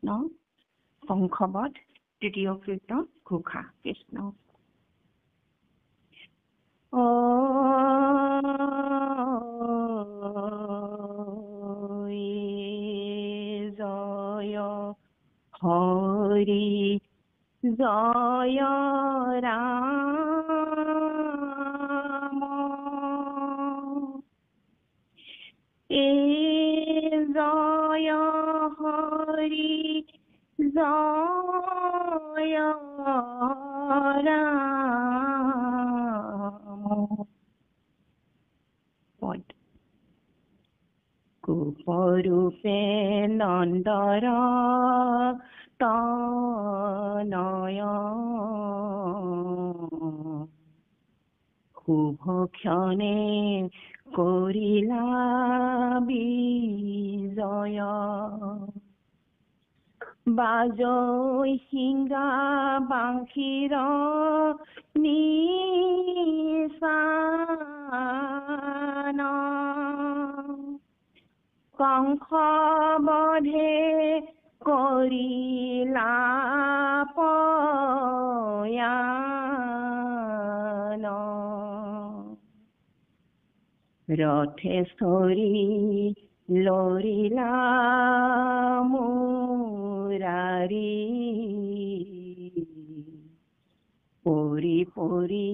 কৃষ্ণ শংখবধ তৃতীয় কীৰ্তন ঘোষা কৃষ্ণ জয় হৰি জয় ৰাম জয় হৰি জয় ৰাম পদ গোপৰূপে নন্দৰ তনয় শুভ ক্ষণে কৰিলা বিজয় বাজৈ সিংগা বাংশীৰ নিশান কংস বধে কৰিলা পয়ান ৰথেশ্বৰী লৰিলা মুৰাৰী পৰি পৰি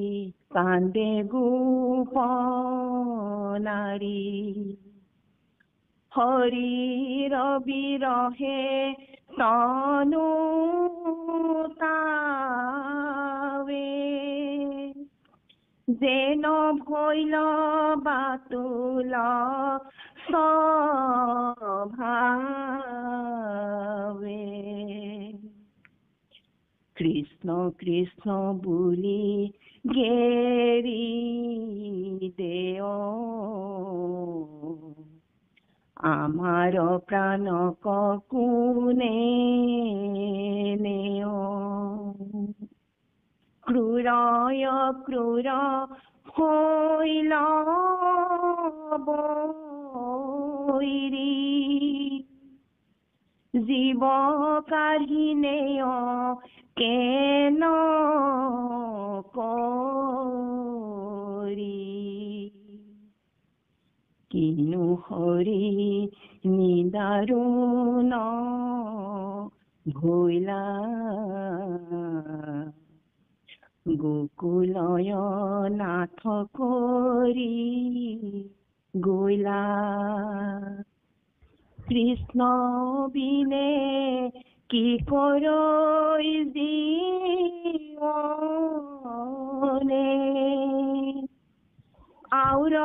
কান্দে গোপনাৰী হৰিৰ বিৰহে তনু তাৱে যেন ভৈল বাতুল স্বভাৱে কৃষ্ণ কৃষ্ণ বুলি গেৰি দেও আমাৰ প্ৰাণক কোনে নেও ক্ৰূৰয় ক্ৰূৰ হৈল বৈৰী জীৱ কাঢ়িনেয় কেন কৰি কিনো হৰি নিদাৰুণ ভৈলা গোকুলয় নাথ কৰি গৈলা কৃষ্ণ বিনে কি কৰৈ জীৱনে আউৰ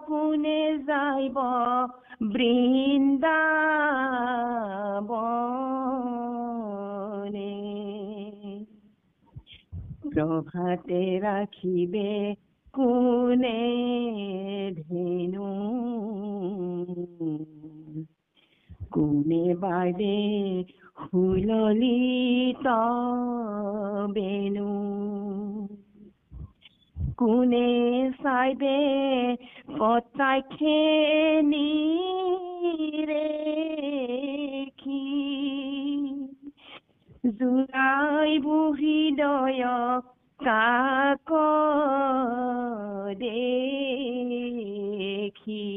কোনে যাইব বৃন্দাবনে প্ৰভাতে ৰাখিবে কোনে ধেনু কোনে বাদে সুললিত বেনু কোনে চাইবে কটাক্ষে নিৰেখি জোৰাই হৃদয় কাক দেখি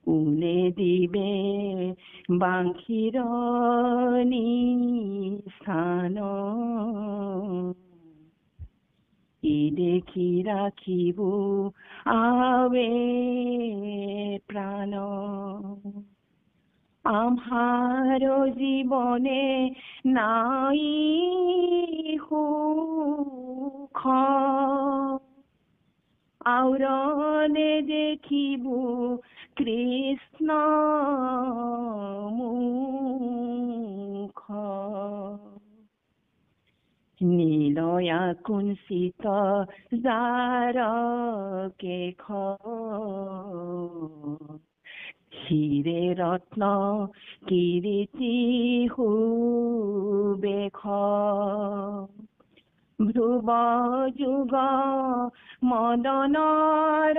কোনে দিবে বাংশীৰ নিস্থান ই দেখি ৰাখিব আবে প্ৰাণ আমার জীবনে নাই সুখ আউরনে দেখিবু কৃষ্ণ মুখ নীলয়া কুঞ্চিত যার কেখ হিরে রত্ন কীর্তি হুবেখ ধ্রুব যুগ মদনৰ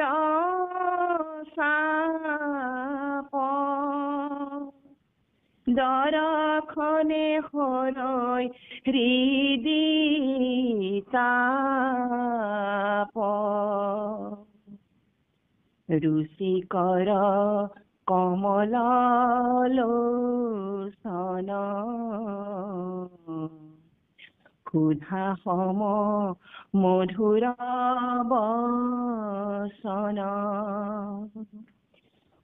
চাপ দৰখনে হৰৈ হৃদি তাপ ৰুচিকৰ কমল লোচন ক্ষুধা সম মধুৰ বচন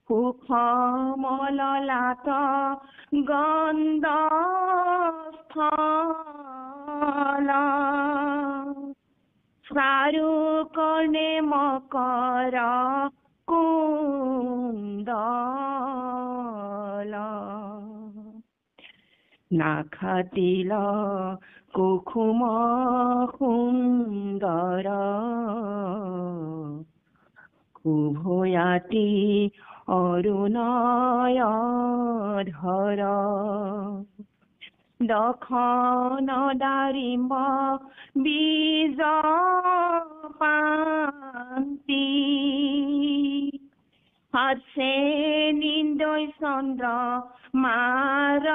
সুখমললাট গন্ধস্থল চাৰুকৰ্ণে মকৰ কুণ্ডল নাখাতিল কুসুম সুন্দৰ শুভয়াতি অৰুণয় ধৰ দখন দাৰিম্ব বীজ পান্তি হাতছে নিন্দয় চন্দ্ৰ মাৰ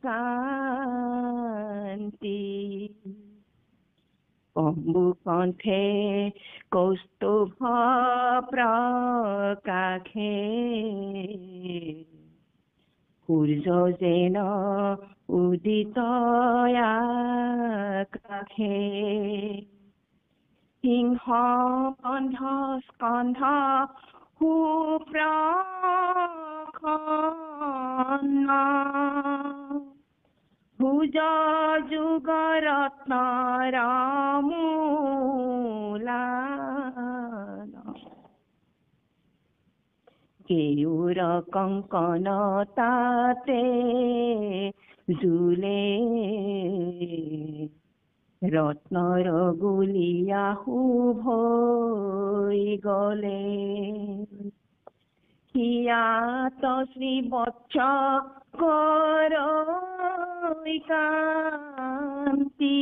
কান্তি কম্বুকণ্ঠে কৌস্তুভ প্ৰকাশে সূৰ্য যেন উদিত আকাশে সিংহ বন্ধ স্কন্ধ সুপ্ৰসন্ন ভুজ যুগ ৰত্নৰ মূলান কেয়ুৰ কংকন তাতে জুলে ৰত্নৰ গুলিয়া শুভৈ গলে হিয়াত শ্ৰীবৎস কৰৈ কান্তি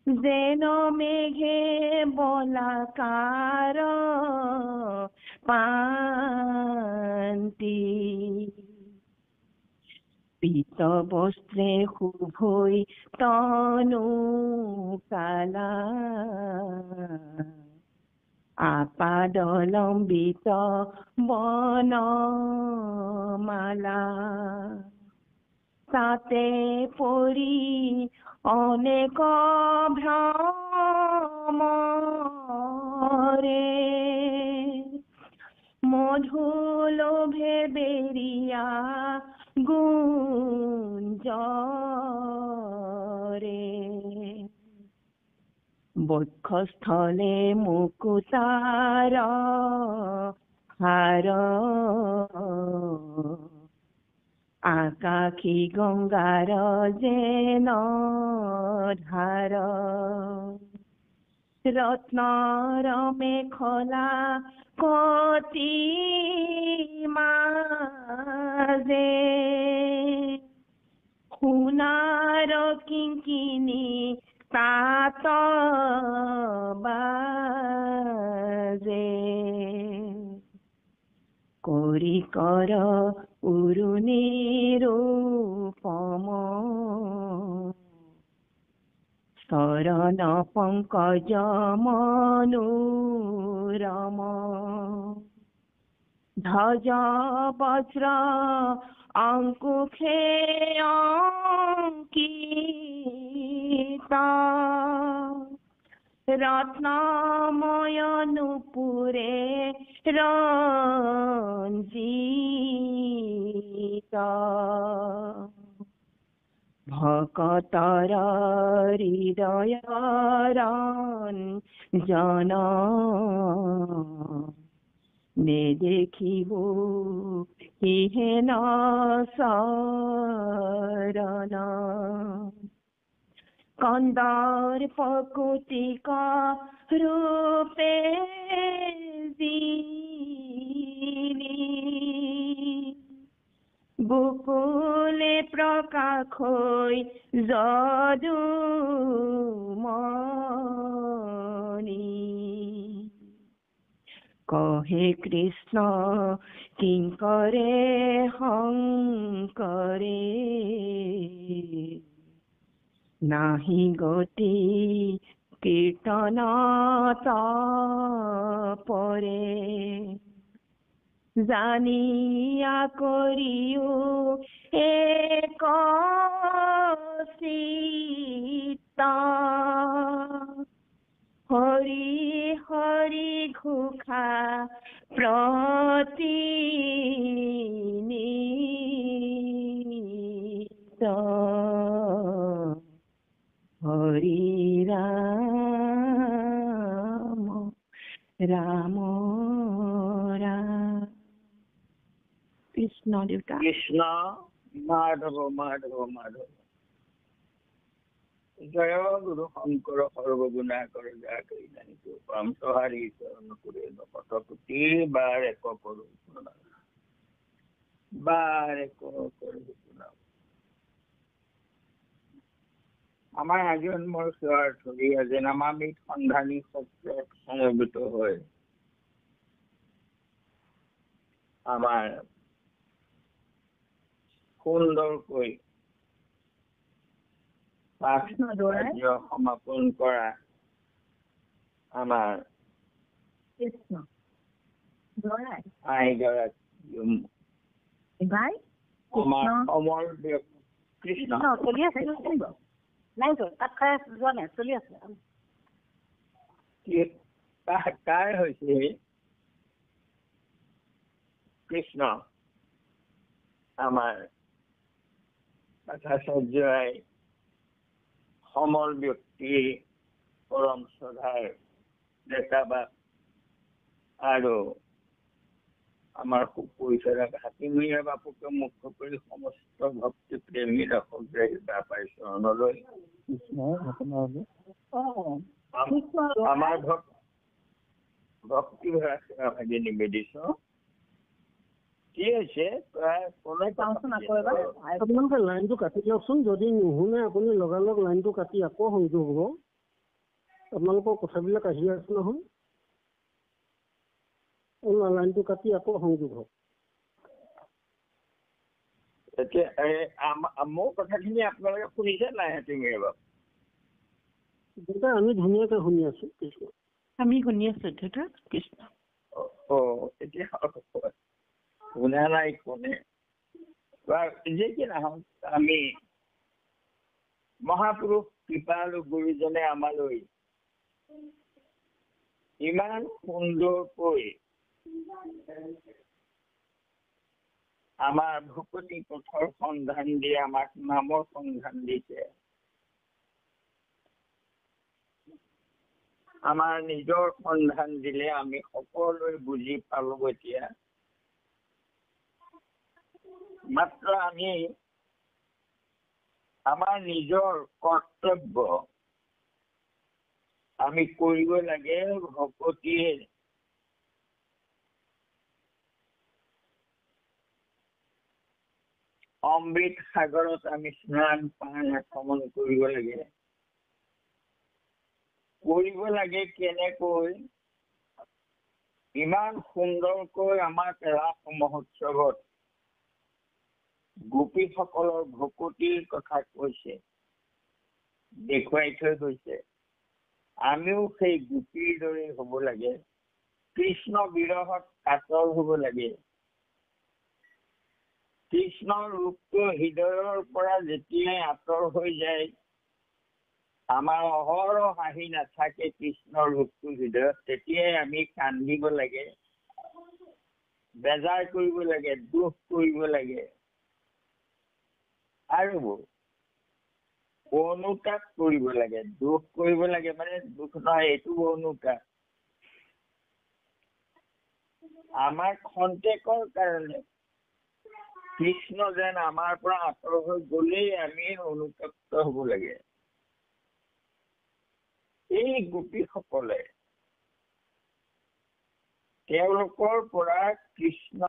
যেন মেঘে বলাকাৰ পান্তি পীত বস্ত্ৰে শুভৈ তনু কালা আপাদলম্বিত বনমালা তাতে পৰি অনেক ভ্ৰমৰে মধুলোভে বেৰিয়া গুঞ্জৰে বক্ষস্থলে মুকুতাৰ হাৰ আকাশী গংগাৰ যেন ধাৰ ৰত্নৰ মেখলা কতি মাজে সোণাৰ কিংকিনী তাত বাজে কৰি কৰ উৰুণী ৰূপম শৰণ পংকজ মনোৰম ধ্বজ বজ্ৰ অঙ্কুশে অঙ্কিত ৰত্নময় নূপুৰে ৰঞ্জিত ভকতৰ হৃদয় ৰঞ্জন নেদেখিব কিহেন শৰণ কন্দৰ্প কৌতুক ৰূপে জিলি বুকুলে প্ৰকাশ হৈ যদুমণি কহে কৃষ্ণ কিঙ্কৰে শংকৰে নাহি গতি কীৰ্তনত পৰে জানিয়া কৰিও এক চিত্ত হৰি হৰি ঘোষা প্ৰতিনিত হৰি ৰাম ৰাম ৰাম কৃষ্ণ দেউতা কৃষ্ণ মাধৱ মাধৱ মাধৱ জয় গুৰু শংকৰ সৰ্বগুণাকৰ যাকৈ জানিতো পাম সহাৰি চৰণ কৰে শতকোটি বাৰ এক কৰো বাৰ এক কৰো প্ৰণাম। আমাৰ আজন্মৰ সেৱাৰ ধৰি আজি নামামিত সন্ধানী সত্ৰত সমবেত হয় আমাৰ সুন্দৰকৈ সমাপন কৰা আমাৰ কৃষ্ণ চলি আছে নাই তাত খাই যোৱা নাই চলি আছে কাৰ হৈছে কৃষ্ণ আমাৰ আচাৰ্যই সমল ব্যক্তি পৰম শ্ৰদ্ধাৰ ডেকাবাক আৰু আমাৰ সুপৰিচয় হাতীমূৰীয়া বাপুকে মুখ্য কৰি সমস্ত ভক্তি প্ৰেমী ৰাসগ্ৰাহী বাপাই চৰণলৈ আমাৰ ভক্তি ভৰা সেৱা ভাগি নিবেদিছো। কি হৈছে আপোনালোকে লাইনটো কাটি দিয়কচোন, যদি নুশুনে আপুনি লগালগ লাইনটো কাটি আকৌ সংযোগ হ'ব। আপোনালোকৰ কথাবিলাক আহি আছে নহয়, লাইনটো কাটি আকৌ সংযোগ হওক। এতিয়া মোৰ কথাখিনি আপোনালোকে শুনিছে নাই? দেউতা আমি ধুনীয়াকে শুনি আছো। কৃষ্ণ আমি শুনি আছো দেউতা কৃষ্ণ। এতিয়া শুনা নাই কোনে যে কি নহওক, আমি মহাপুৰুষ কৃপালু গুৰুজনে আমালৈ ইমান সুন্দৰকৈ আমাৰ ভকতি পথৰ সন্ধান দি আমাক নামৰ সন্ধান দিছে। আমাৰ নিজৰ সন্ধান দিলে আমি সকলোৱে বুজি পালো। এতিয়া মাত্ৰ আমি আমাৰ নিজৰ কৰ্তব্য আমি কৰিব লাগে। ভকতিৰ অমৃত সাগৰত আমি স্নান পান আক্ৰমণ কৰিব লাগে। কেনেকৈ? ইমান সুন্দৰকৈ আমাক ৰাস মহোৎসৱত গোপীসকলৰ ভকতিৰ কথা কৈছে, দেখুৱাই থৈ গৈছে। আমিও সেই গোপীৰ দৰে হ'ব লাগে। কৃষ্ণ বিৰহত কাতৰ হ'ব লাগে। কৃষ্ণৰ ৰূপটো হৃদয়ৰ পৰা যেতিয়াই আঁতৰ হৈ যায়, আমাৰ অহৰহ হাঁহি নাথাকে কৃষ্ণৰ ৰূপটো হৃদয়ত, তেতিয়াই আমি কান্দিব লাগে, বেজাৰ কৰিব লাগে, দুখ কৰিব লাগে আৰু অনুতাপ কৰিব লাগে। দুখ কৰিব লাগে মানে দুখ নহয়, এইটো অনুতাপ। আমাৰ খন্তেকৰ কাৰণে কৃষ্ণ যেন আমাৰ পৰা আঁতৰ হৈ গলেই আমি অনুতপ্ত হব লাগে। এই গোপীসকলে তেওঁলোকৰ পৰা কৃষ্ণ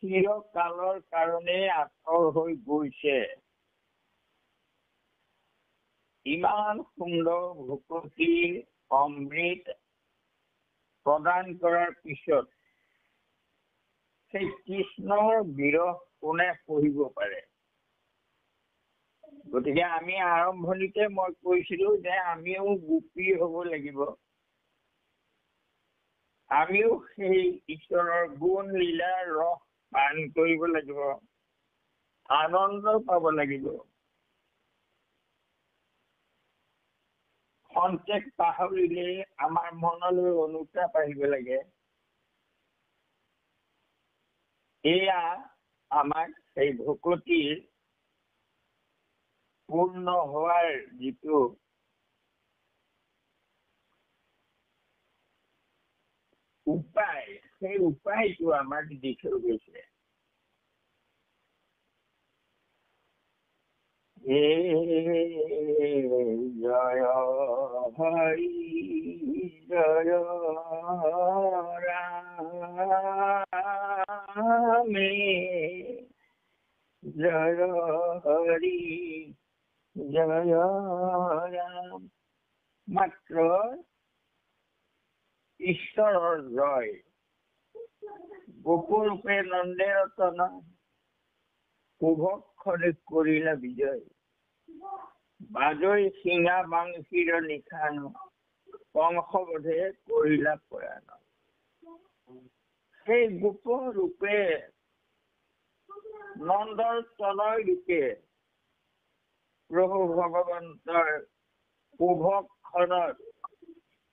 চিৰকালৰ কাৰণে আঁতৰ হৈ গৈছে। ইমান সুন্দৰ ভকতিৰ অমৃত প্ৰদান কৰাৰ পিছত সেই কৃষ্ণৰ বিৰহ কোনে সহিব পাৰে? গতিকে আমি আৰম্ভণিতে মই কৈছিলো যে আমিও গোপী হ'ব লাগিব, আমিও সেই ঈশ্বৰৰ গুণ লীলাৰ ৰস পান কৰিব লাগিব, আনন্দ পাব লাগিব। খন্তেক পাহৰিলে আমাৰ মনলৈ অনুতাপ আহিব লাগে। এয়া আমাক সেই ভকতিৰ পূৰ্ণ হোৱাৰ যিটো উপায়, সেই উপায়টো আমাক দি থৈ গৈছে। জয় হৰি জয় ৰামে জয় হৰি জয় ৰাম। মাত্ৰ ঈশ্বৰৰ জয়। গোপৰূপে নন্দে ৰতন শুভক্ষণে কৰিলা বিজয়। বাজৈ সিঙা বাংশীৰ নিশান কংসবধে কৰিলা প্ৰয়াণ। সেই গোপৰূপে নন্দৰ তনয় ৰূপে প্ৰভু ভগৱন্তৰ শুভক্ষণত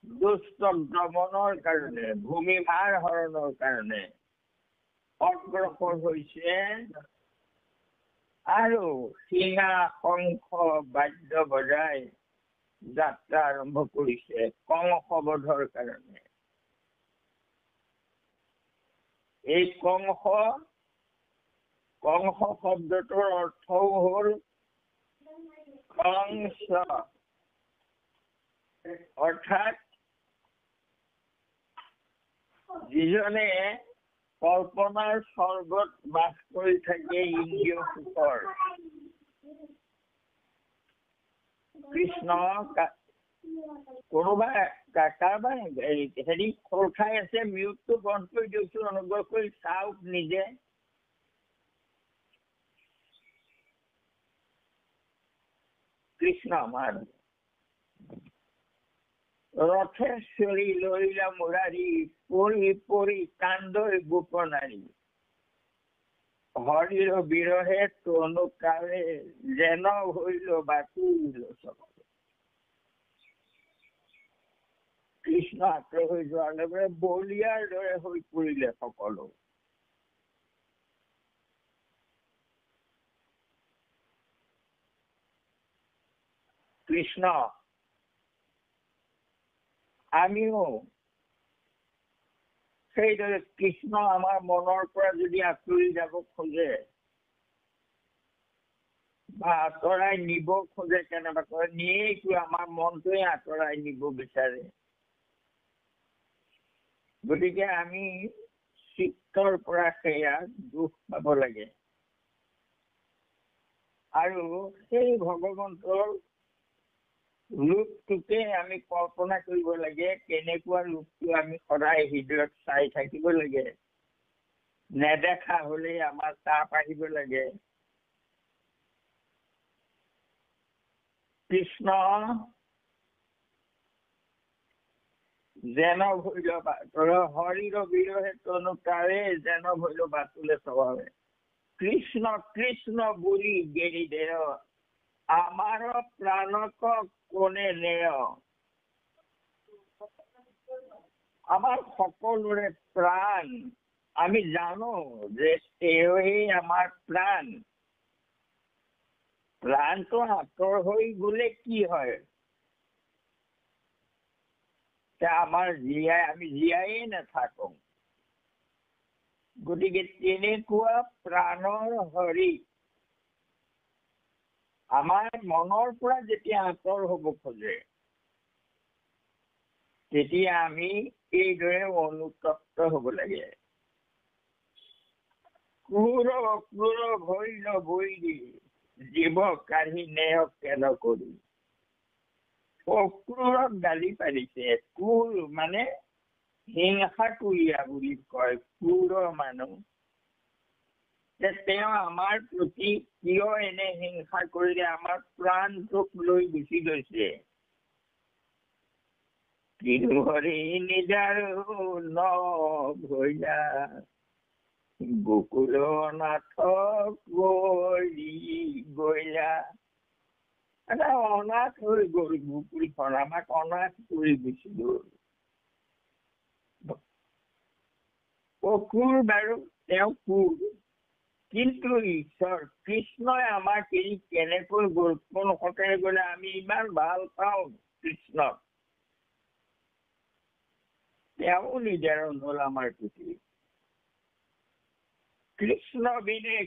দুষ্ট দমনৰ কাৰণে, ভূমিভাৰ হৰণৰ কাৰণে অগ্ৰসৰ হৈছে আৰু সিঙা শংখ বাদ্য বজাই যাত্ৰা আৰম্ভ কৰিছে কংসবধৰ কাৰণে। এই কংস শব্দটোৰ অৰ্থও হ'ল কংস, অৰ্থাৎ যিজনে কল্পনাৰ স্বৰ্গত বাস কৰি থাকে ইন্দ্ৰিয় সুখৰ। কৃষ্ণ কোনোবা কাৰোবাৰ হেৰি খোল খাই আছে, মিউটটো বন্ধ কৰি দিয়কচোন, অনুগ্ৰহ কৰি চাওক নিজে। কৃষ্ণ আমাৰ ৰথেশ্বৰী লৰিলা মুৰাৰী পৰি পৰি কান্দৈ গোপনাৰী। হৰিৰ বিৰহে তনু কাৰে যেন হইল বাতুল চব। কৃষ্ণ আঁতৰ হৈ যোৱাৰ লগে বলিয়াৰ দৰে হৈ পৰিলে সকলো। কৃষ্ণ আমিও সেইদৰে কৃষ্ণ আমাৰ মনৰ পৰা যদি আঁতৰি যাব খোজে বা আঁতৰাই নিব খোজে, কেনেবাকৈ নিয়েইটো আমাৰ মনটোৱে আঁতৰাই নিব বিচাৰে। গতিকে আমি চিত্তৰ পৰা সেয়া দুখ পাব লাগে আৰু সেই ভগৱন্তৰ ৰূপটোকে আমি কল্পনা কৰিব লাগে, কেনেকুৱা ৰূপটো আমি সদায় হৃদয়ত চাই থাকিব লাগে। নেদেখা হলে আমাৰ তাপ আহিব লাগে। কৃষ্ণ যেন ভৈল হৰিৰ বিৰহে তনু তাৰে যেন ভৈল বাতুলে স্বভাৱে। কৃষ্ণ কৃষ্ণ বুলি গেৰি দেয় আমাৰ প্ৰাণক কোনে নেয়। আমাৰ সকলোৰে প্ৰাণ, আমি জানো যে তেওঁৱেই আমাৰ প্ৰাণ। প্ৰাণটো আঁতৰ হৈ গলে কি হয়? আমাৰ আমি জীয়াই নাথাকো। গতিকে তেনেকুৱা প্ৰাণৰ হৰি আমাৰ মনৰ পৰা যেতিয়া আঁতৰ হব খোজে, তেতিয়া আমি এইদৰে অনুতপ্ত হব লাগে। ক্ৰূৰ অক্ৰূৰ ভৈল বৈৰী জীৱ কাঢ়ি নেয় কেন কৰি। অক্ৰূৰক গালি পাৰিছে। ক্ৰূৰ মানে হিংসাকুৰীয়া বুলি কয়, ক্ৰূৰ মানুহ। যে তেওঁ আমাৰ প্ৰতি কিয় এনে হিংসা কৰিলে, আমাৰ প্ৰাণটোক লৈ গুচি গৈছে। হৰি নিজাৰ ন ভৈলা গোকুল নাথ গৈলা। এটা অনাথ হৈ গ'ল গোকুলখন, আমাক অনাথ কৰি গুচি গ'ল। অসুৰ বাৰু তেওঁ কুৰ, কিন্তু ঈশ্বৰ কৃষ্ণই আমাক এৰি কেনেকৈ গ'ল, কোন হতেৰে গ'লে? আমি ইমান ভাল পাওঁ কৃষ্ণক, তেওঁ নিৰ্ধাৰণ হল আমাৰ প্ৰতি। কৃষ্ণ বিনে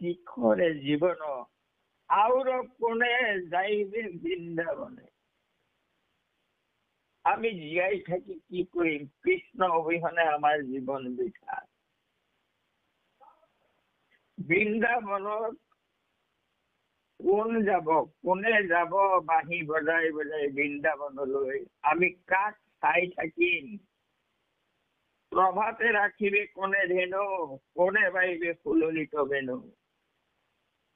কি কৰে জীৱন, আউৰ কোনে যাইবে বৃন্দাবনে। আমি জীয়াই থাকি কি কৰিম? কৃষ্ণ অবিহনে আমাৰ জীৱন বৃথা। বৃন্দাবনত কোন যাব, কোনে যাব বাঁহী বজাই বজাই বৃন্দাবনলৈ? আমি কাক চাই থাকিম? প্ৰভাতে ৰাখিবে কোনে ধেনু, কোনে বাইবে ফুললিত বেনু।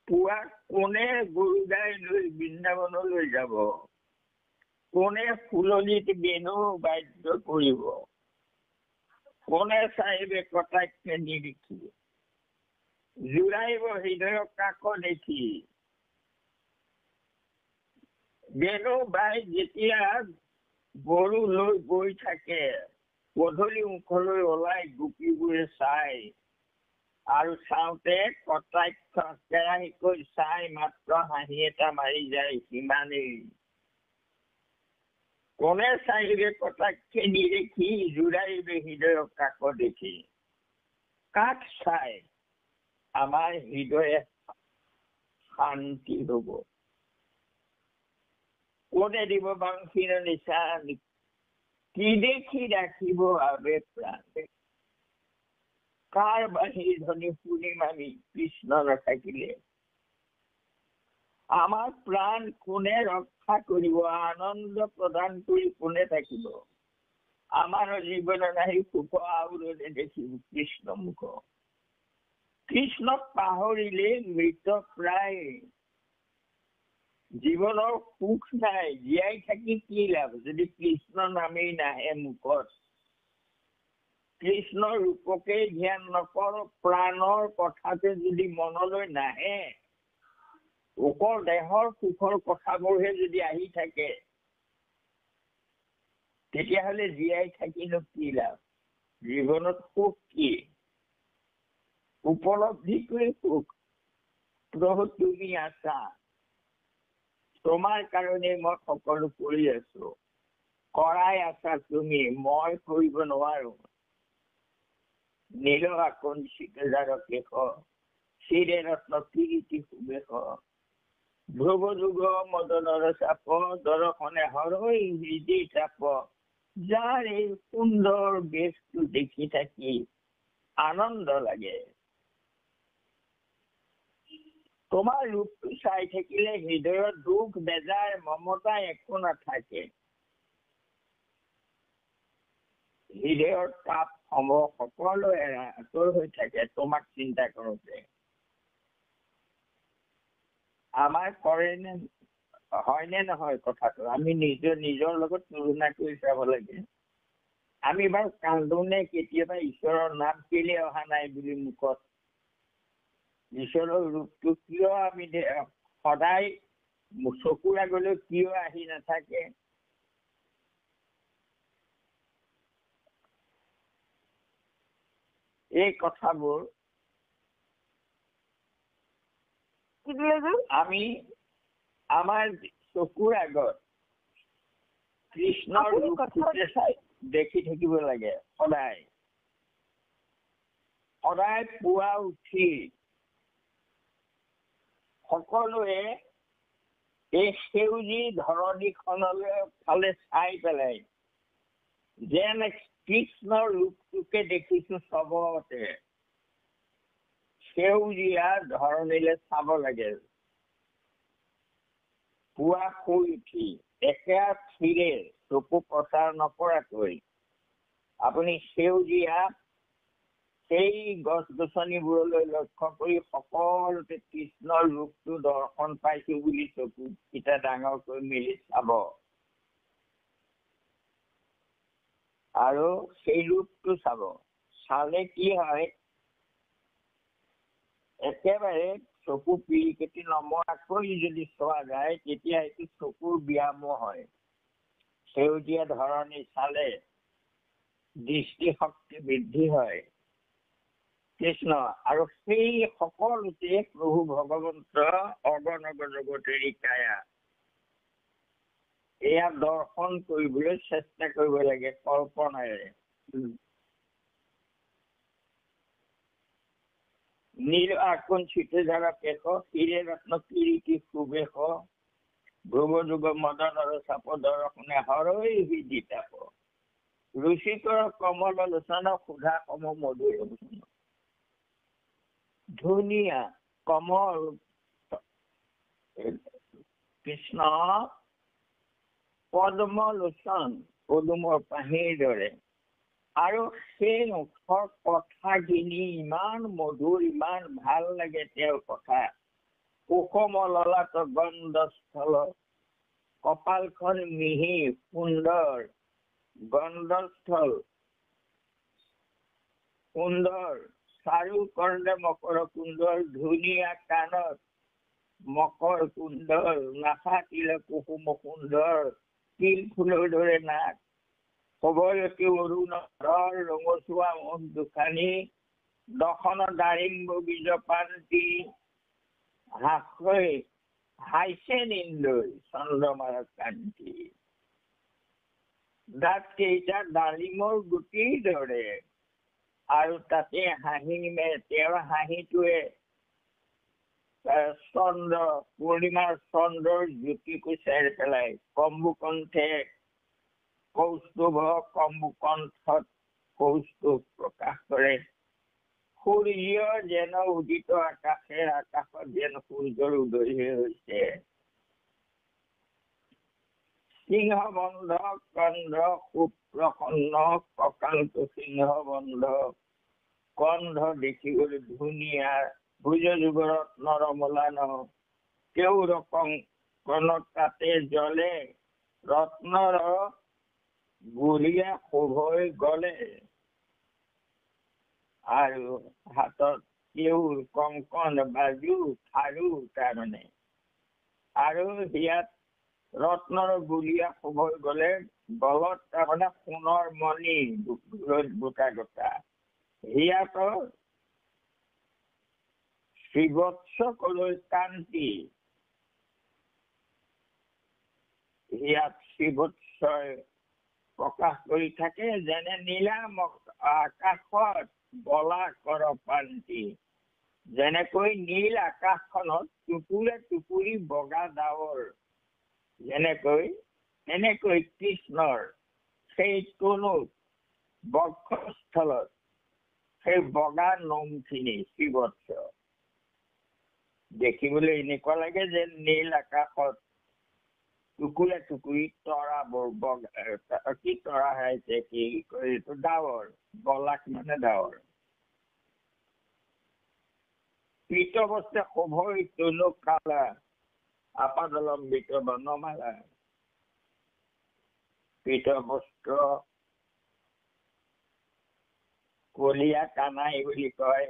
পুৱা কোনে গৰু গাই লৈ বৃন্দাবনলৈ যাব, কোনে ফুললিত বেনু বাদ্য কৰিব, কোনে চাইবে কটাক্ষে নিৰিখি, জোৰাইব হৃদয় কাক দেখি। বেনু বাই যেতিয়া গৰু লৈ গৈ থাকে, গধূলি মুখলৈ ওলাই গোপীবোৰে চাই, আৰু চাওঁতে কটাক্ষ কেৰাহীকৈ চাই মাত্ৰ হাঁহি এটা মাৰি যায়, সিমানেই। কোনে চাইবে কটাক্ষে নিৰেখি, জোৰাইবে হৃদয় কাক দেখি। কাক চাই আমাৰ হৃদয়ে শান্তি হব? কোনে দিব বাংশীৰ নিচা, কি দেখি ৰাখিব আবে প্ৰাণ। কাৰ বাঁহীৰ ধ্বনি শুনিম আমি কৃষ্ণ নাথাকিলে? আমাৰ প্ৰাণ কোনে ৰক্ষা কৰিব, আনন্দ প্ৰদান কৰি কোনে থাকিব? আমাৰ জীৱন নাহি সুখ আউৰে দেখিব কৃষ্ণ মুখ। কৃষ্ণক পাহৰিলে মৃত প্ৰায়, জীৱনৰ সুখ নাই, জীয়াই থাকি কি লাভ যদি কৃষ্ণ নামেই নাহে মুখত। কৃষ্ণৰ ৰূপকে ধ্যান নকৰ, প্ৰাণৰ কথাটো যদি মনলৈ নাহে, অকল দেহৰ সুখৰ কথাবোৰহে যদি আহি থাকে, তেতিয়াহলে জীয়াই থাকিনো কি লাভ? জীৱনত সুখ কি? উপলব্ধি কৰি সুখ। প্ৰভু তুমি আছা, তোমাৰ কাৰণে মই সকলো কৰি আছো, কৰাই আছা তুমি, মই কৰিব নোৱাৰো। নীল আকঞ্চিত যাৰ কেশ, শিৰে ৰত্ন কিৰীটি সুবেশ, ধ্ৰুৱ যুগ মদনৰ চাপ, দৰ্শনে হৰৈ হৃদি চাপ। যাৰ এই সুন্দৰ বেশটো দেখি থাকি আনন্দ লাগে। তোমাৰ ৰূপটো চাই থাকিলে হৃদয়ত দুখ বেজাৰ মমতা একো নাথাকে। হৃদয়ৰ তাপ সমূহ সকলো আঁতৰ হৈ থাকে তোমাক চিন্তা কৰোতে। আমাৰ কৰেনে হয়নে নহয় কথাটো? আমি নিজৰ লগত তুলনা কৰি চাব লাগে। আমি বাৰু কান্দোনে কেতিয়াবা ঈশ্বৰৰ নাম কেলে অহা নাই বুলি মুখত? ঈশ্বৰৰ ৰূপটো কিয় আমি সদায় চকুৰ আগলৈ কিয় আহি নাথাকে? এই কথাবোৰ আমি আমাৰ চকুৰ আগত কৃষ্ণৰ ৰূপটোকে চাই দেখি থাকিব লাগে সদায়। সদায় পুৱা উঠি সকলোৱে এই সেউজী ধৰণীখনলৈ ফালে চাই পেলাই যেন কৃষ্ণৰ ৰূপটোকে দেখিছো চবতে, সেউজীয়া ধৰণীলৈ চাব লাগে। পুৱা শুই উঠি একেথিৰে চকু প্ৰচাৰ নকৰাকৈ আপুনি সেউজীয়া সেই গছ গছনিবোৰলৈ লক্ষ্য কৰি সকলোতে কৃষ্ণৰ ৰূপটো দৰ্শন পাইছো বুলি চকুকেইটা ডাঙৰকৈ মেলি চাব আৰু সেই ৰূপটো চাব। চালে কি হয়, একেবাৰে চকু পিৰিকেটি নমৰাকৈ যদি চোৱা যায় তেতিয়া এইটো চকুৰ ব্যায়ামো হয়। সেউজীয়া ধৰণী চালে দৃষ্টিশক্তি বৃদ্ধি হয়। কৃষ্ণ আৰু সেই সকলোতে প্ৰভু ভগৱন্ত অগণক জগতেৰি কায়া, এয়া দৰ্শন কৰিবলৈ চেষ্টা কৰিব লাগে কল্পনাৰে। নীল আকঞ্চিত যাৰা পেশ, হিৰে ৰত্ন কিৰীটি সুবেশ, ধ্ৰুব যুগ মদন চাপ দৰ্শনে হৰই বিদিতাপ, ঋষিকৰ কমল লোচন সুধা সম মধুৰ লোচন। ধুনীয়া কমল কৃষ্ণ পদ্ম লোচন, পদুমৰ পাহিৰ দৰে, আৰু সেই মুখৰ কথাখিনি ইমান মধুৰ, ইমান ভাল লাগে তেওঁৰ কথা। কুসুম ললাট গন্ধস্থল, কপালখন মিহি সুন্দৰ, গন্ধস্থল সুন্দৰ, চাৰু কৰ্ণে মকৰ কুণ্ডল, ধুনীয়া কাণত মকৰ কুণ্ডল, নাথাকিলে কুসুম সুন্দৰ, তিল ফুলৰ দৰে নাক, কবয়তী অৰুণ ৰঙচুৱা মুখ দুখানি, দশন দাৰিম্ব বীজ পান্তি, হাইছে নিন্দৈ চন্দ্ৰমাৰ কান্তি। দাঁত কেইটা ডালিমৰ গুটিৰ দৰে, আৰু তাতে হাঁহি তেওঁৰ হাঁহিটোৱে চন্দ্ৰ, পূৰ্ণিমাৰ চন্দ্ৰৰ জ্যোতিকো চেৰ পেলাই। কম্বুকণ্ঠে কৌস্তুভ, কম্বুকণ্ঠত কৌস্তুভ প্ৰকাশ কৰে। সূৰ্য যেন উদিত আকাশে, আকাশত যেন সূৰ্যৰ উদয় হৈছে। সিংহ বন্ধ কন্ধ সুপ্ৰসন্ন, ককান্ত সিংহ বন্ধ, কন্ধ দেখিবলৈ ধুনীয়া, ভুজ যুগৰত নৰমলান, কেউৰ কণত তাতে জ্বলে, ৰত্নৰ গুৰিয়া শোভৈ গলে, আৰু হাতত কেউৰ কংকণ বাজু খাৰু তাৰমানে, আৰু হিয়াত ৰত্নৰ গুৰিয়া শোভৈ গলে, গলত তাৰমানে সোণৰ মণি গোটা গোটা, হিয়াতৰ শ্ৰীবৎস কলৈ কান্তি, ইয়াত শ্ৰীবৎসই প্ৰকাশ কৰি থাকে যেনে নীলাম আকাশত বলা কৰ পান্তি। যেনেকৈ নীল আকাশখনত টুপুৰে টুপুৰি বগা ডাৱৰ, তেনেকৈ কৃষ্ণৰ সেই তনুত বক্ষস্থলত সেই বগা নোমখিনি শ্ৰীবৎস দেখিবলৈ এনেকুৱা লাগে যে নীল আকাশত টুকুৰে টুকুৰি তৰাবোৰ কি তৰা হৈছে, কি এইটো ডাৱৰ, বলাক মানে ডাৱৰ। পীতবস্ত্ৰে শোভৈ তনু কালা, আপাদলম্বিত বনমালা। পীতবস্ত্ৰ কলীয়া কানাই বুলি কয়,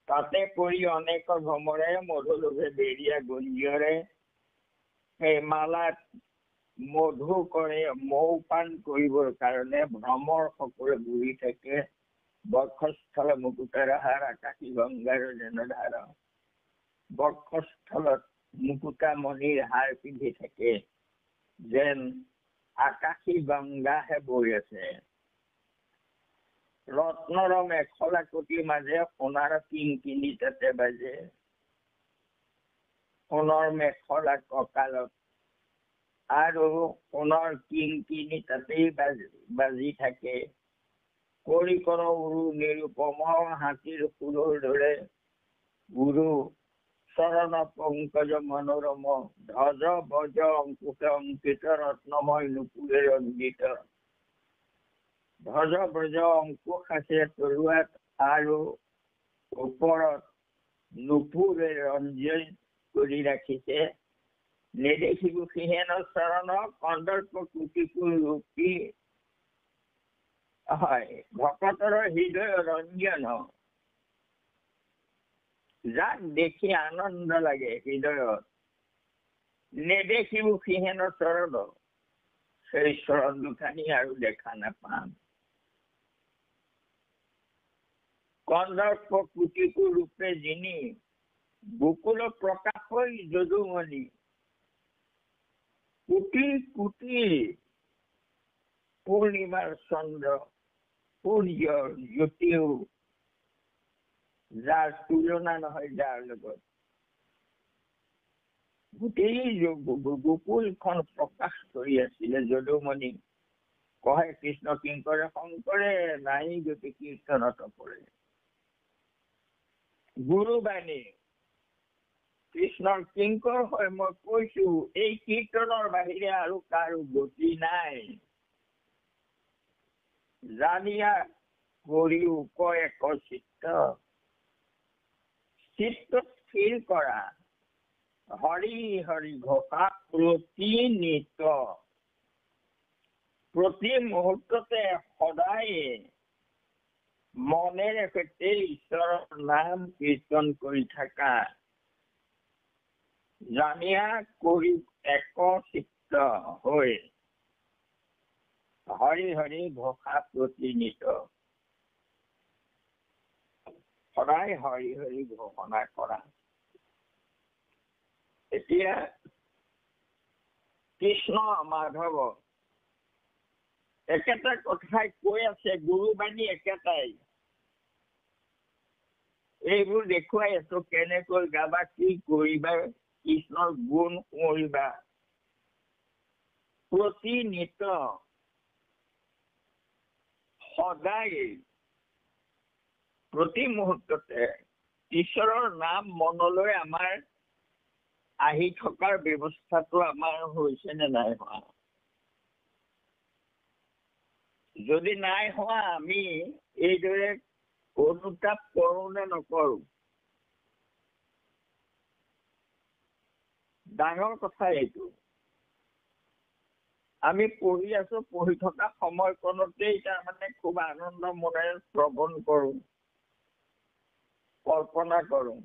তাতে পৰি অনেক ভ্ৰমৰে, মধুলোভে বেৰিয়া গুঞ্জৰে, সেই মালাত মধু কৰে, মৌ পান কৰিবৰ কাৰণে ভ্ৰমৰ সকলোৱে ঘূৰি থাকে। বক্ষস্থল মুকুতাৰ হাৰ, আকাশী গংগাৰ যেন ধাৰ, বক্ষস্থলত মুকুতা মণিৰ হাৰ পিন্ধি থাকে, যেন আকাশী গংগাহে বৈ আছে। ৰত্নৰ মেখলা কটিৰ মাজে, সোণাৰ কিংকিণি তাতে বাজে, সোণৰ মেখলা কঁকালত, আৰু সোণৰ কিংকিণি তাতেই বাজি থাকে। কৰি কৰ উৰু নিৰুপম, হাতীৰ সুৰৰ দৰে গুৰু, চৰণ পংকজ মনোৰম, ধ্বজ বজ অংকুশ অংকিত, ৰত্নময় নুপুৰে ৰঞ্জিত। ধ্বজ ব্ৰজ অংকুশ আছে তলুৱাত আৰু ওপৰত নুপুৰে ৰঞ্জন কৰি ৰাখিছে নেদেখিব সিহেন চৰণ কন্দৰ্প কুটিকুল ৰূপী হয় ভকতৰ হৃদয় ৰঞ্জন যাক দেখি আনন্দ লাগে হৃদয়ত নেদেখিব সিহেন চৰণ সেই চৰণ দুখানি আৰু দেখা নাপাম কন্দৰ্প কুটিকুল ৰূপে যিনি গোকুল প্ৰকাশ হৈ যদুমণি কোটি কোটি পূৰ্ণিমাৰ চন্দ্ৰ সূৰ্যৰ জ্যোতিও যাৰ তুলনা নহয় যাৰ লগত গোটেই গোকুলখন প্ৰকাশ কৰি আছিলে যদুমণি কহে কৃষ্ণ কিংকৰে শংকৰে নাই গতি কীৰ্তনত পৰে গুৰুবাণী কৃষ্ণৰ কিংকৰ হয় মই কৈছো এই কীৰ্তনৰ বাহিৰে আৰু কাৰো গতি নাই জানিয়া কৰিও কয় এক চিত্ত চিত্ত স্থিৰ কৰা হৰি হৰি ঘোষা প্ৰতিনিত প্ৰতি মুহূৰ্ততে সদায় মনেৰে সৈতে ঈশ্বৰৰ নাম কীৰ্তন কৰি থাকা জানিয়া কৰি এক চিত্ত হৈ হৰি হৰি ঘোষা প্ৰতিনিত সদায় হৰি হৰি ঘোষণা কৰা এতিয়া কৃষ্ণ মাধৱ একেটা কথাই কৈ আছে গুৰুবাণী একেটাই এইবোৰ দেখুৱাই আছো কেনেকৈ গাবা কি কৰিবা কৃষ্ণৰ গুণ কৰিবা প্ৰতিনিত সদায় প্ৰতি মুহূৰ্ততে ঈশ্বৰৰ নাম মনলৈ আমাৰ আহি থকাৰ ব্যৱস্থাটো আমাৰ হৈছে নে নাই হোৱা যদি নাই হোৱা আমি এইদৰে অনুতাপ কৰো নে নকৰো ডাঙৰ কথা এইটো আমি পঢ়ি আছো পঢ়ি থকা সময়কণতেই তাৰমানে খুব আনন্দ মনেৰে শ্ৰৱণ কৰো কল্পনা কৰো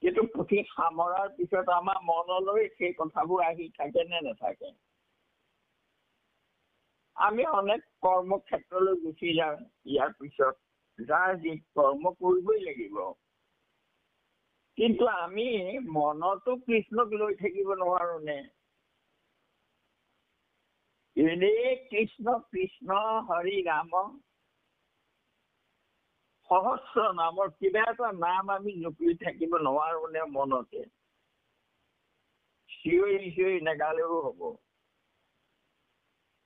কিন্তু পুথি সামৰাৰ পিছত আমাৰ মনলৈ সেই কথাবোৰ আহি থাকে নে নাথাকে আমি অনেক কৰ্মক্ষেত্ৰলৈ গুচি যাওঁ ইয়াৰ পিছত যাৰ যি কৰ্ম কৰিবই লাগিব কিন্তু আমি মনতো কৃষ্ণক লৈ থাকিব নোৱাৰো নে এনেই কৃষ্ণ কৃষ্ণ হৰি ৰাম সহস্ৰ নামৰ কিবা এটা নাম আমি জপি থাকিব নোৱাৰো নে মনতে চিঞৰি চিঞৰি নেগালেও হব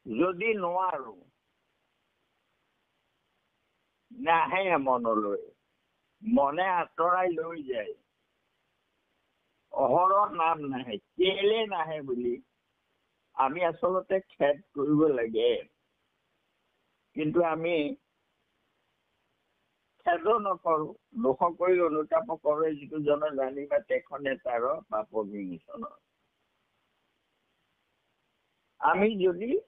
যদি নোৱাৰো নাহে মনলৈ মনে আঁতৰাই লৈ যায় অহৰহ নাম নাহে কেলে নাহে বুলি আমি আচলতে খেদ কৰিব লাগে কিন্তু আমি খেদো নকৰো দুখ কৰি অনুতাপ কৰে যিটো জন জানিবা তেখনে তাৰ পাপ বিমোচন আমি যদি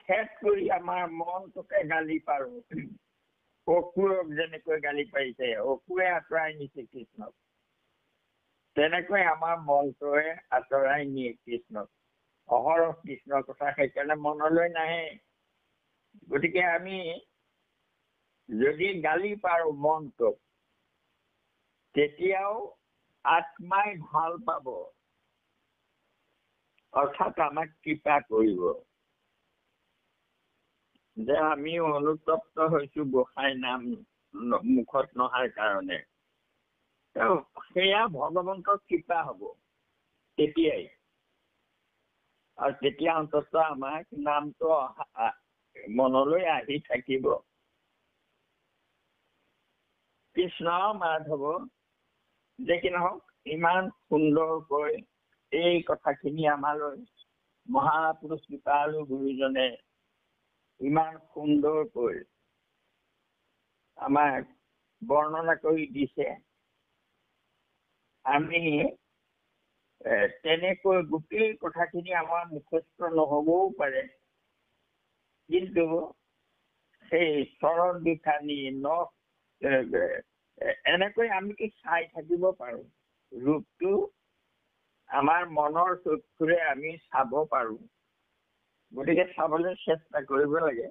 খেদ কৰি আমাৰ মনটোকে গালি পাৰো অসুৰক যেনেকৈ গালি পাৰিছে অসুৰে আঁতৰাই নিছে কৃষ্ণক তেনেকৈ আমাৰ মনটোৱে আঁতৰাই নিয়ে কৃষ্ণক অহৰহ কৃষ্ণৰ কথা সেইকাৰণে মনলৈ নাহে গতিকে আমি যদি গালি পাৰো মনটোক তেতিয়াও আত্মাই ভাল পাব অৰ্থাৎ আমাক কৃপা কৰিব যে আমি অনুতপ্ত হৈছো গোসাঁই নাম মুখত নহাৰ কাৰণে সেয়া ভগৱন্তৰ কৃপা হব তেতিয়াই আৰু তেতিয়া অন্তত আমাক নামটো মনলৈ আহি থাকিব কৃষ্ণ মাধৱ যে কি নহওক ইমান সুন্দৰকৈ এই কথাখিনি আমালৈ মহাপুৰুষ কৃপালু গুৰুজনে ইমান সুন্দৰকৈ আমাক বৰ্ণনা কৰি দিছে। আমি তেনেকৈ গোটেই কথাখিনি আমাৰ মুখস্থ নহবও পাৰে, কিন্তু সেই চৰণ দুখানি নখ এনেকৈ আমি চাই থাকিব পাৰো। ৰূপটো আমাৰ মনৰ চক্ষুৰে আমি চাব পাৰো। গতিকে চাবলৈ চেষ্টা কৰিব লাগে।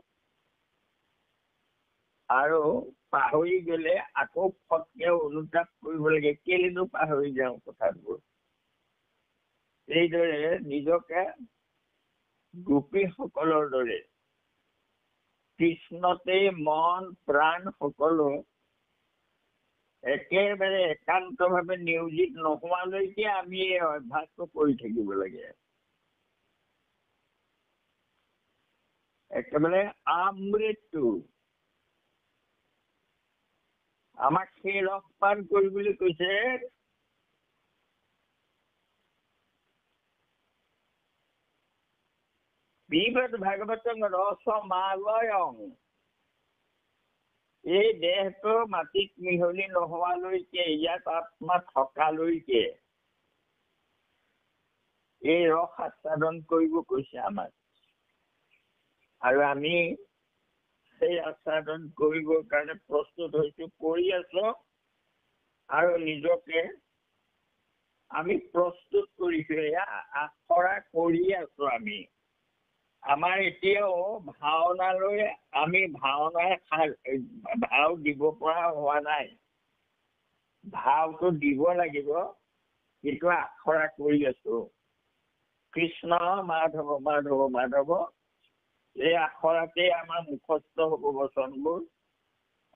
আৰু পাহৰি গলে আকৌ ফটকে অনুতাপ কৰিব লাগে, কেলেনো পাহৰি যাওঁ কথাবোৰ। এইদৰে নিজকে গোপীসকলৰ দৰে কৃষ্ণতে মন প্ৰাণ সকলো একেবাৰে একান্তভাৱে নিয়োজিত নোহোৱালৈকে আমি এই অভ্যাসটো কৰি থাকিব লাগে। একেবাৰে আমৃত্যু আমাক সেই ৰস পান কৰিবলৈ কৈছে। পিবত ভাগৱতং ৰসমালয়ং। এই দেহটো মাটিত মিহলি নোহোৱালৈকে, ইয়াত আত্মা থকালৈকে এই ৰস আস্বাদন কৰিব কৈছে আমাক। আৰু আমি সেই আস্বাদন কৰিবৰ কাৰণে প্ৰস্তুত হৈছো, কৰি আছো। আৰু নিজকে আমি প্ৰস্তুত কৰিছো, এয়া আখৰা কৰি আছো। আমি আমাৰ এতিয়াও ভাওনালৈ আমি ভাও দিব পৰা হোৱা নাই। ভাওটো দিব লাগিব, কিন্তু আখৰা কৰি আছো। কৃষ্ণ মাধৱ মাধৱ মাধৱ, এই আখৰাতে আমাৰ মুখস্থ হব বচনবোৰ।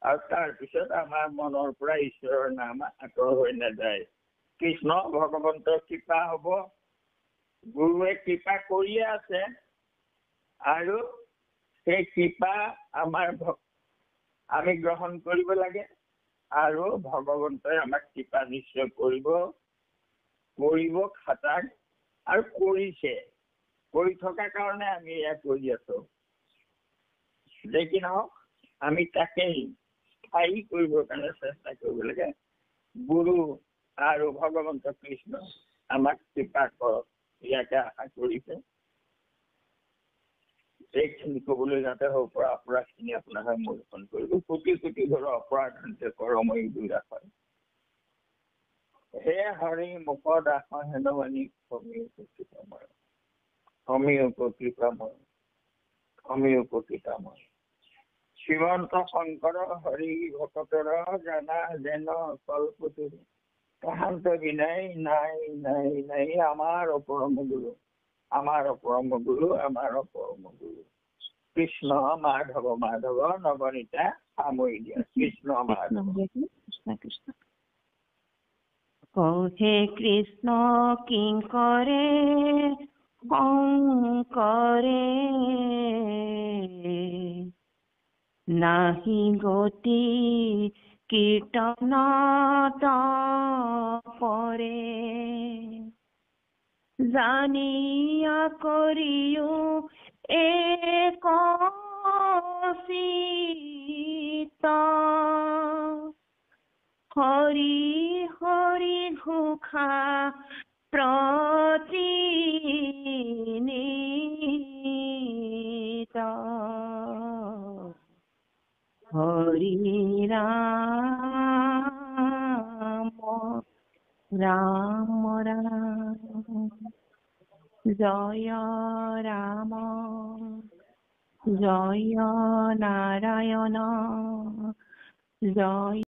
আৰু তাৰপিছত আমাৰ মনৰ পৰা ঈশ্বৰৰ নাম আঁতৰ হৈ নাযায়। কৃষ্ণ ভগৱন্তৰ কৃপা হব, গুৰুৱে কৃপা কৰিয়ে আছে। আৰু সেই কৃপা আমি গ্ৰহণ কৰিব লাগে। আৰু ভগৱন্তই আমাক কৃপা নিশ্চয় কৰিব খাটাক, আৰু কৰিছে। কৰি থকাৰ কাৰণে আমি এয়া কৰি আছো। যি নহওক আমি তাকেই স্থায়ী কৰিবৰ কাৰণে চেষ্টা কৰিব লাগে। গুৰু আৰু ভগৱন্ত কৃষ্ণ আমাক কৃপা কৰক, ইয়াকে আশা কৰিছে। এইখিনি কবলৈ যাতে পৰা অপৰাধখিনি আপোনাৰ মোচন কৰিব। কোটি কোটি ঘৰৰ অপৰাধ কৰময়ী দুৰাশয়। হে হৰি মুখ দাস হেনৱানী সমী উপকৃতময়, সমী উপকৃতময়, সমী উপকৃতময়। শ্ৰীমন্ত শংকৰ হৰি ভকতৰ জানা যেন কল্পতু, তাহান্ত বিনাই নাই নাই নাই আমাৰ পৰম গুৰু, আমাৰ পৰম গুৰু, আমাৰ পৰম গুৰু। কৃষ্ণ মাধৱ মাধৱ নৱনীতা সামৰি দিয়া। কৃষ্ণ মাধৱ কৃষ্ণ কৃষ্ণ। কহে কৃষ্ণ কিংকৰে শংকৰে, নাহি গতি কীৰ্তনত পৰে, জানিয়া কৰিও এক চিত্ত, হৰি হৰি ঘোষা প্ৰতিনিত, হৰি ৰাম ৰাম ৰাম, জয় ৰাম জয় নাৰায়ণ, জয়